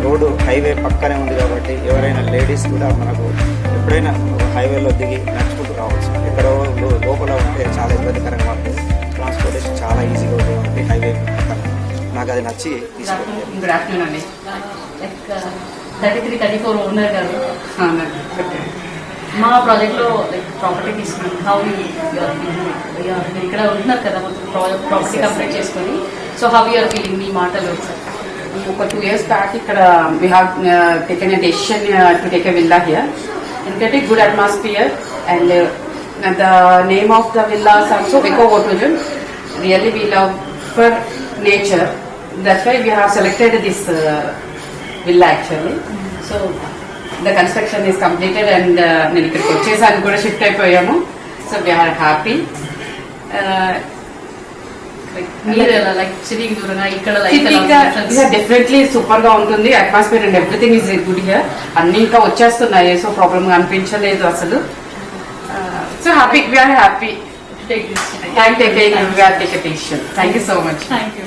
Road highway పక్కనే ఉంది కాబట్టి ఎవరైనా లేడీస్ కూడా మనకు ఎప్పుడైనా హైవేలో దిగి నడుచుకుంటూ రావచ్చు. ఎక్కడో లోపల ఉంటే చాలా ఇబ్బందికరంగా ఉంటుంది. ట్రాన్స్పోర్టేషన్ చాలా ఈజీగా ఉంటుంది కాబట్టి హైవే పక్కన నాకు అది నచ్చి తీసుకుంటాను. గుడ్ ఆఫ్టర్నూన్ అండి. 33-34 ఓనర్ గారు మా ప్రాజెక్ట్లో ప్రాపర్టీ తీసుకున్నాం. హౌ మీరు ఇక్కడ ఉంటున్నారు కదా మొత్తం ప్రాపర్టీ కంప్లీట్ చేసుకొని, సో హౌ యూఆర్ ఫీలింగ్ మీ మాటలు? ఒక 2 years బ్యాక్ ఇక్కడ we have taken a decision to take a villa here. ఎందుకంటే good atmosphere and the name of the villas also eco ఓటోజన్. Really we love for nature. That's why we have selected this villa actually. So the construction is completed and నేను ఇక్కడికి వచ్చేసాను కూడా shift అయిపోయాము. So we're happy. మీరు ఎలా like సిటీకి దూరంగా ఇక్కడ డెఫినెట్లీ సూపర్ గా ఉంటుంది. Atmosphere and everything is good here. అన్ని ఇంకా వచ్చేస్తున్నాయి, సో ప్రాబ్లమ్ అనిపించలేదు అసలు. So happy, we are happy. Take this. Thank you. We are taking a decision. Thank you so much. Thank you.